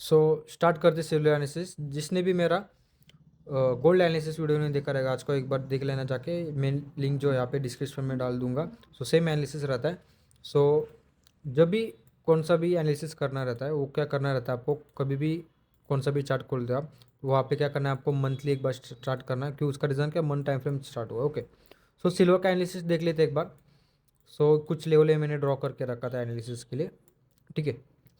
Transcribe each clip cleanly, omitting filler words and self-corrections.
So start करते silver analysis. जिसने भी मेरा गोल्ड एनालिसिस वीडियो नहीं देखा रहेगा आज को एक बार देख लेना जाके, मैं लिंक जो यहाँ पे डिस्क्रिप्शन में डाल दूंगा। सो सेम एनालिसिस रहता है। सो जब भी कौन सा भी एनालिसिस करना रहता है वो क्या करना रहता है, आपको कभी भी कौन सा भी चार्ट खोलते हो आप, वहाँ पे क्या करना है, आपको मंथली एक बार स्टार्ट करना है। क्यों? उसका रीज़न क्या, मंथ टाइम फ्रेम स्टार्ट हुआ। ओके, सो सिल्वर का एनालिसिस देख लेते एक बार। सो कुछ लेवल मैंने ड्रॉ करके रखा था एनालिसिस के लिए, ठीक है।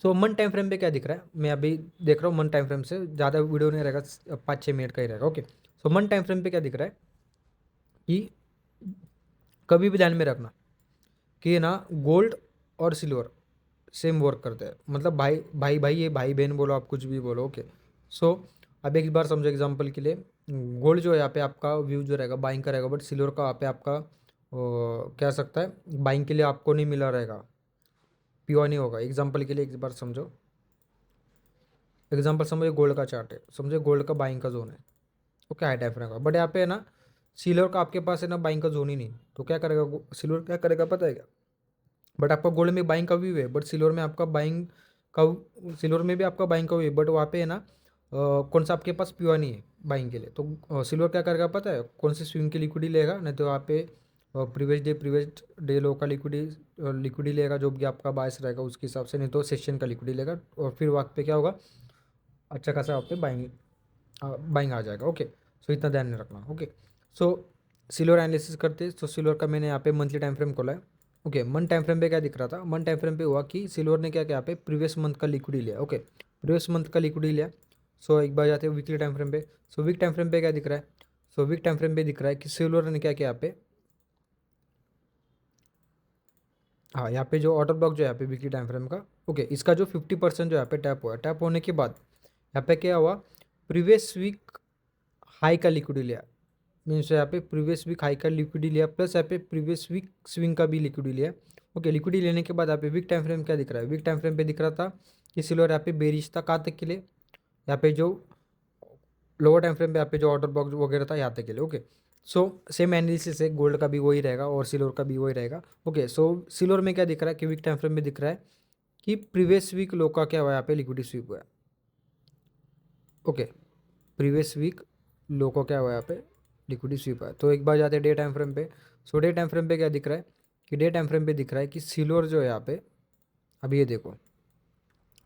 सो मंथ टाइम फ्रेम पे क्या दिख रहा है, मैं अभी देख रहा हूँ मंथ टाइम फ्रेम से, ज़्यादा वीडियो नहीं रहेगा, 5-6 मिनट का ही रहेगा। ओके, सो मंथ टाइम फ्रेम पे क्या दिख रहा है कि कभी भी ध्यान में रखना कि ना गोल्ड और सिल्वर सेम वर्क करते हैं। मतलब भाई भाई भाई, ये भाई बहन बोलो, आप कुछ भी बोलो। ओके, सो अब एक बार समझो एग्जांपल के लिए, गोल्ड जो है यहाँ पे आपका व्यू जो रहेगा बाइंग का रहेगा, बट सिल्वर का यहाँ पे आपका क्या सकता है, बाइंग के लिए आपको नहीं मिला रहेगा, प्योर नहीं होगा। एग्जांपल के लिए एक बार समझो, एग्जांपल समझो गोल्ड का चार्ट है, समझो गोल्ड का बाइंग का जोन है। ओके, हाई टाइम फ्रेम का, बट यहाँ पे है ना सिल्वर का आपके पास है ना बाइंग का जोन ही नहीं, तो क्या करेगा सिल्वर, क्या करेगा पता है क्या, बट आपका गोल्ड में बाइंग का व्यू है, बट सिल्वर में आपका बाइंग का, सिल्वर में भी आपका बाइंग का व्यू है, बट वहाँ पे है ना कौन सा आपके पास प्योर नहीं है बाइंग के लिए। तो सिल्वर क्या करेगा पता है, कौन से स्विंग की लिक्विडी लेगा, नहीं तो वहाँ पे प्रीवियस डे लो का लिक्विडी लेगा, जो भी आपका बायस रहेगा उसके हिसाब से, नहीं तो सेशन का लिक्विडी लेगा, और फिर वहाँ पे क्या होगा, अच्छा खासा वहाँ पे बाइंग बाइंग आ जाएगा। ओके, सो इतना ध्यान में रखना। ओके, सो सिल्वर एनालिसिस करते, तो सिल्वर का मैंने यहाँ पे मंथली टाइम फ्रेम खोला है। ओके, मंथ टाइम फ्रेम पे क्या दिख रहा था, मंथ टाइम फ्रेम पे हुआ कि सिल्वर ने क्या किया, यहाँ पे प्रीवियस मंथ का लिक्विडी लिया। ओके, प्रीवियस मंथ का लिक्विडी लिया। सो एक बार जाते हैं वीकली टाइम फ्रेम पे। सो वीक टाइम फ्रेम पे क्या दिख रहा है, सो वीक टाइम फ्रेम पे दिख रहा है कि सिल्वर ने क्या किया यहाँ पे, हाँ यहाँ पे जो ऑर्डर ब्लॉक जो है यहाँ पे वीकली टाइम फ्रेम का, ओके, इसका जो 50% जो यहाँ पे टैप हुआ है, टैप होने के बाद यहाँ पे क्या हुआ, प्रीवियस वीक हाई का लिक्विडी लिया। मीन्स यहाँ पे प्रीवियस वीक हाई का लिक्विडी लिया, प्लस यहाँ पे प्रीवियस वीक स्विंग का भी लिक्विडी लिया। ओके, लिक्विडी लेने के बाद यहाँ पे वीक टाइम फ्रेम क्या दिख रहा है, वीक टाइम फ्रेम पे दिख रहा था कि सिल्वर यहाँ पे बेरिश था, कहाँ तक के लिए, यहाँ पे जो लोअर टाइम फ्रेम पे यहाँ पे जो ऑर्डर बॉक्स वगैरह था यहाँ तक के लिए। ओके, सो सेम एनालिसिस है, गोल्ड का भी वही रहेगा और सिल्वर का भी वही रहेगा। ओके, सो सिल्वर में क्या दिख रहा है कि वीक टाइम फ्रेम में दिख रहा है कि प्रीवियस वीक लो का क्या हुआ है, यहाँ पे लिक्विडी स्वीप हुआ है। ओके, प्रीवियस वीक लो को क्या हुआ है, यहाँ पे लिक्विडी स्वीप है। तो एक बार जाते हैं डे टाइम फ्रेम पे। सो डे टाइम फ्रेम पे क्या दिख रहा है कि डे टाइम फ्रेम पे दिख रहा है कि सिल्वर जो है यहाँ पे, अभी ये देखो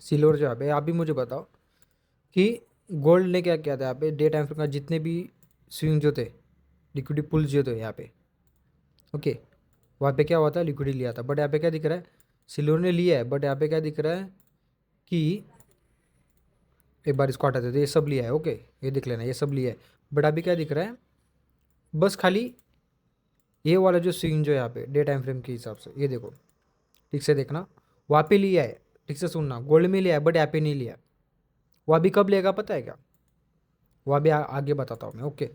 सिल्वर जो यहाँ पे, आप भी मुझे बताओ कि गोल्ड ने क्या किया था यहाँ पे, डे टाइम फ्रेम का जितने भी स्विंग जो थे, लिक्विडी पुल्स जो थे यहाँ पे, ओके, वहाँ पे क्या हुआ था, लिक्विडी लिया था। बट यहाँ पे क्या दिख रहा है, सिल्वर ने लिया है, बट यहाँ पे क्या दिख रहा है कि, एक बार इसको हटा देते हैं, ये सब लिया है। ओके, ये देख लेना, ये सब लिया है, बट अभी क्या दिख रहा है, बस खाली ये वाला जो स्विंग जो है यहाँ पे डे टाइम फ्रेम के हिसाब से, ये देखो ठीक से देखना, वहाँ पे लिया है, ठीक से सुनना, गोल्ड में लिया है बट यहाँ पे नहीं लिया। वो अभी कब लेगा पता है क्या, वो अभी आगे बताता हूँ मैं। ओके,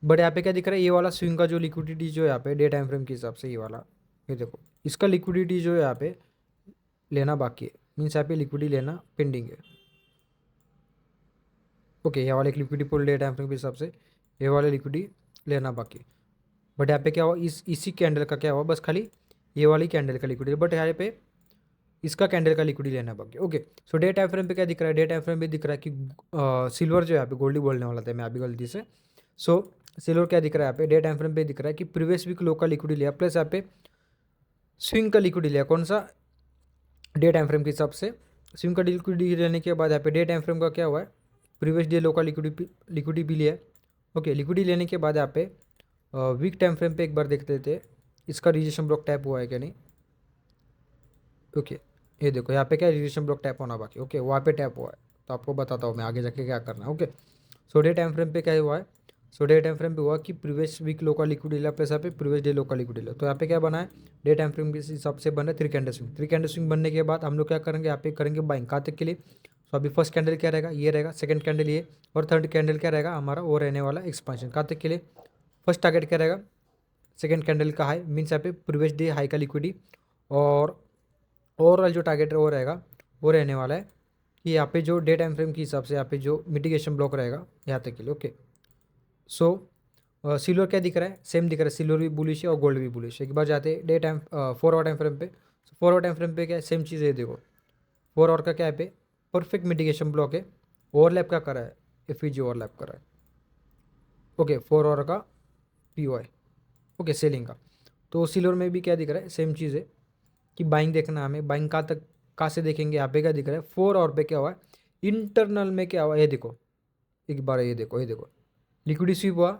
बट यहाँ पे क्या दिख रहा है, ये वाला स्विंग का जो लिक्विडिटी जो है यहाँ पे डे टाइम फ्रेम के हिसाब से, ये वाला, ये देखो इसका लिक्विडिटी जो है यहाँ पे लेना बाकी है, मीन्स यहाँ पे लिक्विडिटी लेना पेंडिंग है। ओके, ये वाला एक liquidity pool day time frame के हिसाब से ये वाला लिक्विडिटी लेना बाकी, बट यहाँ पे क्या हुआ, इसी कैंडल का क्या हुआ, बस खाली ये वाली कैंडल का लिक्विडिटी, बट यहाँ पे इसका कैंडल का लिक्विडिटी लेना बाकी। ओके, सो डे टाइम फ्रेम पे क्या दिख रहा है, डे टाइम फ्रेम पे दिख रहा है कि सिल्वर जो है यहाँ पे, गोल्ड ही बोलने वाला था मैं अभी गलती से। सो सिल्वर क्या दिख रहा है यहाँ पे, डे टाइम फ्रेम पे दिख रहा है कि प्रीवियस वीक लो का लिक्विडिटी लिया, प्लस यहाँ पे स्विंग का लिक्विडिटी लिया, कौन सा, डे टाइम फ्रेम के हिसाब से। स्विंग का लिक्विडिटी लेने के बाद यहाँ पे डे टाइम फ्रेम का क्या हुआ है, प्रीवियस डे लो का लिक्विडिटी भी लिया है। ओके, लिक्विडिटी लेने के बाद यहाँ पे वीक टाइम फ्रेम पे एक बार देख लेते हैं इसका रिजेक्शन ब्लॉक टैप हुआ है क्या नहीं। ओके, ये देखो यहाँ पे क्या रिजेक्शन ब्लॉक टैप होना बाकी। ओके, वहाँ पे टैप हुआ है, तो आपको बताता हूँ मैं आगे जाके क्या करना है। ओके, सो डे टाइम फ्रेम पे क्या हुआ है, सो डे टाइम फ्रेम पे हुआ कि प्रीवियस वीक लो का लिक्विडिटी लिया, प्लस यहाँ पे प्रीवियस डे लो का लिक्विडिटी लिया। तो यहाँ पे क्या बना है, डे टाइम फ्रेम के हिसाब से बना है 3 कैंडल स्विंग। 3 कैंडल स्विंग बनने के बाद हम लोग क्या करेंगे, यहाँ पे करेंगे बाइंग, कहाँ तक के लिए, सो अभी फर्स्ट कैंडल क्या रहेगा, ये रहेगा, सेकंड कैंडल ये, और थर्ड कैंडल क्या रहेगा हमारा, वो रहने वाला एक्सपांशन, कहाँ तक के लिए, फर्स्ट टारगेट क्या रहेगा, सेकंड कैंडल का हाई, मीन्स यहाँ पे प्रीवियस डे हाई का लिक्विडिटी, और ओवरऑल जो टारगेट वो रहेगा वो रहने वाला है कि यहाँ पे जो डे टाइम फ्रेम के हिसाब से यहाँ पे जो मिटिगेशन ब्लॉक रहेगा यहाँ तक के लिए। ओके, सो सिल्वर क्या दिख रहा है, सेम दिख रहा है, सिल्वर भी बुलिश है और गोल्ड भी बुलिश है। एक बार जाते हैं day time 4 hour time frame पे। 4 आवर टाइम फ्रेम पे क्या है, सेम चीज़ है, देखो 4 आवर का क्या है पे, परफेक्ट मिटिगेशन ब्लॉक है, ओवरलैप क्या कर रहा है, एफईजी ओवरलैप कर रहा है। ओके 4 आवर का पीओआई, ओके सेलिंग का। तो सिल्वर में भी क्या दिख रहा है, सेम चीज़ है कि बाइंग देखना है हमें, बाइंग कहाँ से देखेंगे, यहाँ पे क्या दिख रहा है 4 आवर पे क्या हुआ है, इंटरनल में क्या हुआ, ये देखो एक बार, ये देखो लिक्विडिटी स्वीप हुआ,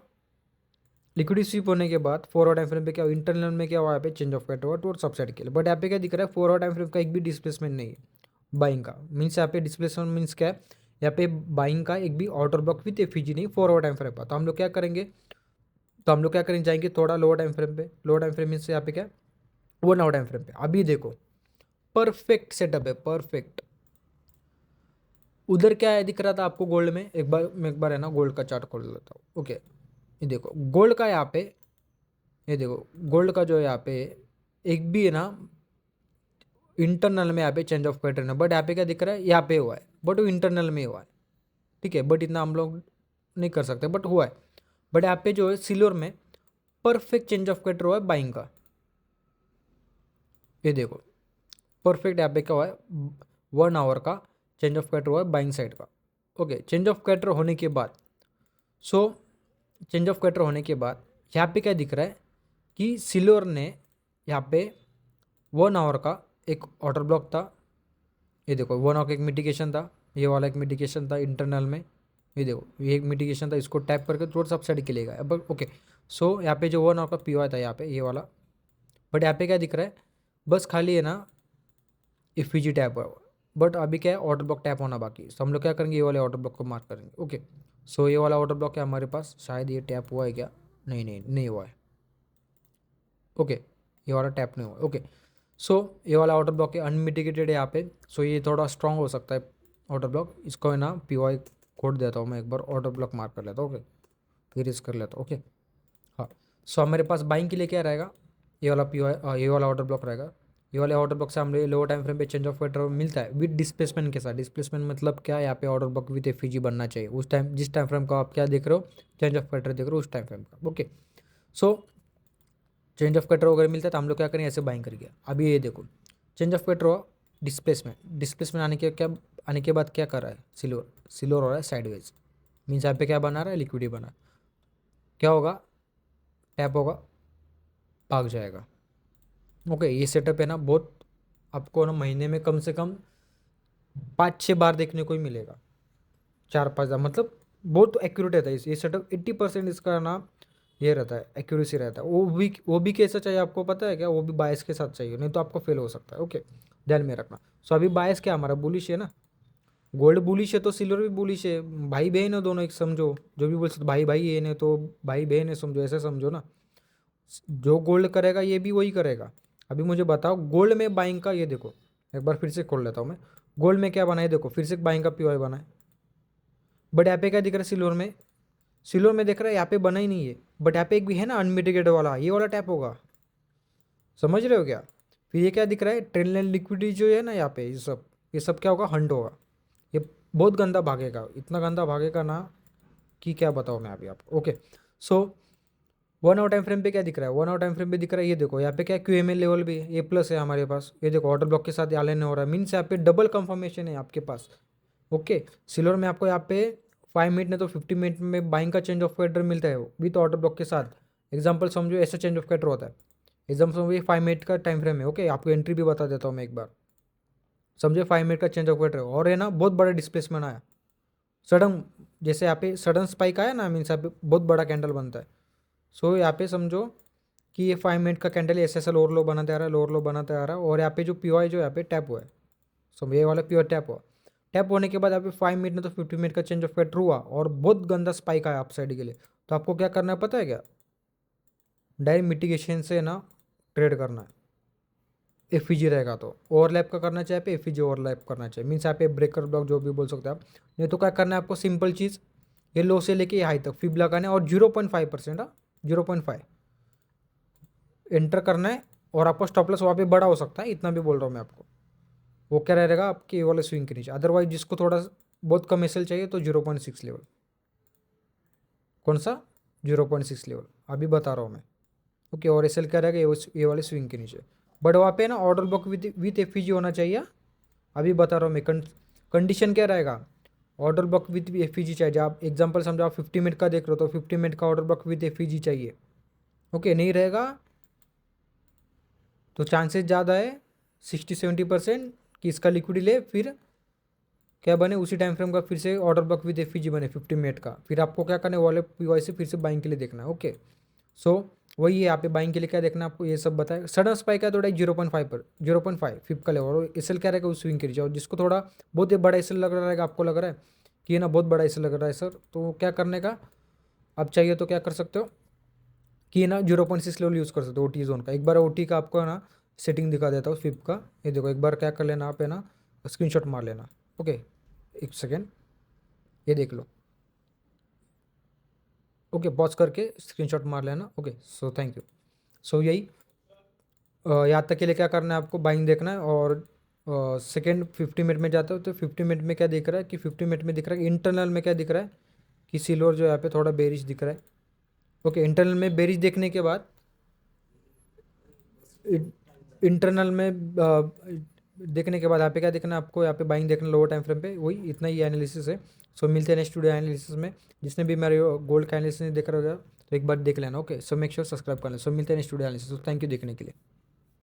लिक्विडिटी स्वीप होने के बाद 4 आवर टाइम फ्रेम पे क्या हुआ, इंटरनल में क्या हुआ यहाँ पे, चेंज ऑफ कैट हुआ टूवर्ड सबसाइड के लिए। बट यहाँ पे क्या दिख रहा है, 4 आवर टाइम फ्रेम का एक भी डिस्प्लेसमेंट नहीं है बाइंग का, मीन्स यहाँ पे डिस्प्लेसमेंट मीन्स क्या है, यहाँ पे बाइंग का एक भी ऑर्डर ब्लॉक विथ एफईजी नहीं 4 आवर टाइम फ्रेम पर। तो हम लोग क्या करेंगे, जाएंगे थोड़ा लोअर टाइम फ्रेम पे, लोअर टाइम फ्रेम मीन्स यहाँ पे क्या, 1 आवर टाइम फ्रेम पे। अभी देखो परफेक्ट सेटअप है, परफेक्ट। उधर क्या है दिख रहा था आपको गोल्ड में, एक बार है ना गोल्ड का चार्ट खोल लेता हूँ। ओके ये देखो गोल्ड का यहाँ पे, ये देखो गोल्ड का जो है यहाँ पे एक भी है ना इंटरनल में यहाँ पे चेंज ऑफ पैटर्न है, बट यहाँ पे क्या दिख रहा है, यहाँ पे हुआ है, बट वो इंटरनल में हुआ है, ठीक है। बट इतना हम लोग नहीं कर सकते, बट हुआ है। बट यहाँ पे जो है सिल्वर में परफेक्ट चेंज ऑफ कैटर हुआ है बाइंग का, ये देखो परफेक्ट यहाँ पे क्या हुआ है, 1 आवर का चेंज ऑफ कैटर हुआ है बाइंग साइड का। ओके चेंज ऑफ कैटर होने के बाद, सो चेंज ऑफ कैटर होने के बाद यहाँ पे क्या दिख रहा है कि सिल्वर ने यहाँ पे 1 आवर का एक ऑर्डर ब्लॉक था, ये देखो 1 आवर का एक मिटिगेशन था, ये वाला एक मिटिगेशन था इंटरनल में, ये देखो ये एक मिटिगेशन था, इसको टैप करके थोड़ा सा अपसाइड के लिए गया। अब ओके सो यहाँ पे जो 1 आवर का पीओआई था यहाँ पे ये वाला, बट यहाँ पे क्या दिख रहा है, बस खाली है ना एफईजी टैप हुआ, बट अभी क्या है ऑर्डर ब्लॉक टैप होना बाकी है। तो हम लोग क्या करेंगे, ये वाले ऑर्डर ब्लॉक को मार्क करेंगे। ओके सो ये वाला ऑर्डर ब्लॉक है हमारे पास, शायद ये टैप हुआ है क्या, नहीं हुआ है। ओके ये वाला टैप नहीं हुआ। ओके सो ये वाला ऑर्डर ब्लॉक है, अनमिटिगेटेड है यहाँ पे। सो ये थोड़ा स्ट्रांग हो सकता है ऑर्डर ब्लॉक, इसको है ना पीओआई कोड देता हूँ मैं, एक बार ऑर्डर ब्लॉक मार्क कर लेता हूँ। ओके फिर इस कर लेता हूँ। ओके हाँ सो हमारे पास बाइंग के लिए क्या रहेगा, ये वाला पीओआई, ये वाला ऑर्डर ब्लॉक रहेगा। ये वाले ऑर्डर ब्लॉक से हम लोग लोअर टाइम फ्रेम पे चेंज ऑफ कैटर मिलता है विद डिस्प्लेसमेंट के साथ। डिस्प्लेसमेंट मतलब क्या, यहाँ पे ऑर्डर ब्लॉक विद एफईजी बनना चाहिए उस टाइम, जिस टाइम फ्रेम का आप क्या देख रहे हो, चेंज ऑफ कैटर देख रहे हो उस टाइम फ्रेम का। ओके सो चेंज ऑफ कैटर वगैरह मिलता है तो हम लोग क्या करेंगे, ऐसे बाइंग करेंगे। अभी ये देखो चेंज ऑफ कैटर हुआ, डिस्प्लेसमेंट आने के बाद क्या कर रहा है, सिल्वर हो रहा है साइडवेज, मीन्स यहाँ पे क्या बना रहा है, लिक्विडी बना है। क्या होगा, टैप होगा, भाग जाएगा। ओके ये सेटअप है ना बहुत, आपको ना महीने में कम से कम 5-6 बार देखने को ही मिलेगा, 4-5 बार, मतलब बहुत एक्यूरेट रहता है ये सेटअप। 80% इसका ना ये रहता है, एक्यूरेसी रहता है। वो भी कैसा चाहिए आपको पता है क्या, वो भी बायस के साथ चाहिए, नहीं तो आपको फेल हो सकता है। ओके ध्यान में रखना। सो अभी बायस क्या हमारा बुलिश है ना, गोल्ड बुलिश है तो सिल्वर भी बुलिश है, भाई बहन है दोनों, एक समझो, जो भी बोल सकते भाई भाई ये नहीं तो भाई बहन है, समझो ऐसे समझो ना। जो गोल्ड करेगा ये भी वही करेगा। अभी मुझे बताओ गोल्ड में बाइंग का, ये देखो एक बार फिर से खोल लेता हूँ मैं, गोल्ड में क्या बना है देखो, फिर से बाइंग का पीओआई बना है। बट यहाँ पे क्या दिख रहा है, सिल्वर में दिख रहा है यहाँ पे बना ही नहीं है, बट यहाँ पे एक भी है ना अनमिटिगेटेड वाला, ये वाला टैप होगा, समझ रहे हो क्या। फिर ये क्या दिख रहा है, ट्रेंड लाइन लिक्विडिटी जो है ना यहाँ पे, ये सब क्या होगा, हंट होगा। ये बहुत गंदा भागेगा, इतना गंदा भागेगा ना कि क्या बताऊँ मैं अभी आपको। Okay so 1 hour time frame पे क्या दिख रहा है, 1 आवर टाइम फ्रेम पे दिख रहा है, ये देखो यहाँ पे क्या क्यूएमएल लेवल भी ए प्लस है हमारे पास, ये देखो ऑर्डर ब्लॉक के साथ आलेन हो रहा है, मीन्स यहाँ पे डबल कंफर्मेशन है आपके पास। ओके सिल्वर में आपको यहाँ पे 5 मिनट नहीं तो 50 मिनट में बाइंग का चेंज ऑफ कैटर मिलता है विथ ऑर्डर ब्लॉक के साथ। एग्जाम्पल समझो ऐसा चेंज ऑफ कैटर होता है, एग्जाम्पल समझो ये 5 मिनट का टाइम फ्रेम है। ओके आपको एंट्री भी बता देता हूँ मैं एक बार, समझो 5 मिनट का चेंज ऑफ कैटर और है ना बहुत बड़ा डिस्प्लेसमेंट आया सडन, जैसे यहाँ पे सडन स्पाइक आया ना, मीन्स यहाँ पे बहुत बड़ा कैंडल बनता है। सो यहाँ पे समझो कि ये 5 मिनट का कैंडल ऐसे ऐसा लोअर लो बनाते आ रहा है, लोअर लो बनाते आ रहा है, और यहाँ पे जो पीओआई जो यहाँ पे टैप हुआ है, सो ये वाला पीओआई टैप हुआ, टैप होने के बाद यहाँ पे 5 मिनट में तो 50 मिनट का चेंज ऑफ कैटर हुआ और बहुत गंदा स्पाइक आया अप साइड के लिए। तो आपको क्या करना है पता है क्या, डायरेक्ट मिटिगेशन से ना ट्रेड करना है। एफईजी रहेगा तो ओवरलैप का करना चाहिए, पे एफईजी ओवरलैप करना चाहिए, मीन्स यहाँ पे ब्रेकर ब्लॉक जो भी बोल सकते हैं आप। नहीं तो क्या करना है आपको, सिंपल चीज़, ये लो से लेके हाई तक फिब लगाना है और 0.5%, 0.5 एंटर करना है, और आपको स्टॉप लॉस वहाँ पे बड़ा हो सकता है, इतना भी बोल रहा हूँ मैं आपको। वो क्या रहेगा आपके ये वाले स्विंग के नीचे। अदरवाइज जिसको थोड़ा बहुत कम एसएल चाहिए तो 0.6 लेवल, कौन सा 0.6 लेवल अभी बता रहा हूँ मैं। ओके और एसएल क्या रहेगा, ये वाले स्विंग के नीचे। बट वहाँ पे ना ऑर्डर बुक विथ एफईजी होना चाहिए, अभी बता रहा हूँ मैं। कंडीशन क्या रहेगा, ऑर्डर ब्लॉक विद एफईजी चाहिए। आप एग्जांपल समझो आप 50 मिनट का देख रहे हो तो 50 मिनट का ऑर्डर ब्लॉक विद एफईजी चाहिए। ओके, नहीं रहेगा तो चांसेस ज़्यादा है 60-70% कि इसका लिक्विड ले, फिर क्या बने उसी टाइम फ्रेम का फिर से ऑर्डर ब्लॉक विद एफईजी बने 50 मिनट का। फिर आपको क्या करना है, वाले पीवाई से फिर से बाइंग के लिए देखना है। ओके, सो वही है यहाँ पे बाइंग के लिए क्या देखना है आपको, ये सब बताया। सडन स्पाइक है थोड़ा 0.5 पर 0.5 फिप का लेवल, और एस क्या रहेगा उस स्विंग के नीचे। और जिसको थोड़ा बहुत बड़ा एस लग रहा है, आपको लग रहा है कि ये ना बहुत बड़ा एस लग रहा है सर, तो क्या करने का, आप चाहिए तो क्या कर सकते हो कि ना 0.6 लेवल यूज़ कर सकते हो ओटी जोन का। एक बार ओटी का आपको है ना सेटिंग दिखा देता हूँ फिप का। ये देखो एक बार क्या कर लेना आप है ना, स्क्रीनशॉट मार लेना। ओके, एक सेकेंड, ये देख लो। ओके, पॉज करके स्क्रीनशॉट मार लेना। Okay, so thank you. So यही यहाँ तक के लिए क्या करना है आपको, बाइंग देखना है। और सेकेंड 50 मिनट में जाते हो तो 50 मिनट में क्या दिख रहा है कि 50 मिनट में दिख रहा है कि इंटरनल में क्या दिख रहा है कि सिल्वर जो यहाँ पे थोड़ा बेरिश दिख रहा है। ओके, इंटरनल में बेरिश देखने के बाद इंटरनल में देखने के बाद यहाँ पे क्या देखना है आपको, यहाँ पे बाइंग देखना लोअर टाइम फ्रेम पे। वही इतना ही एनालिसिस है। सो मिलते हैं नेक्स्ट वीडियो एनालिसिस में। जिसने भी मेरे गोल्ड का एनालिसिस नहीं देख रहा होगा तो एक बार देख लेना। Okay, so make sure subscribe कर लेना। सो मिलते हैं next video analysis. Thank you देखने के लिए।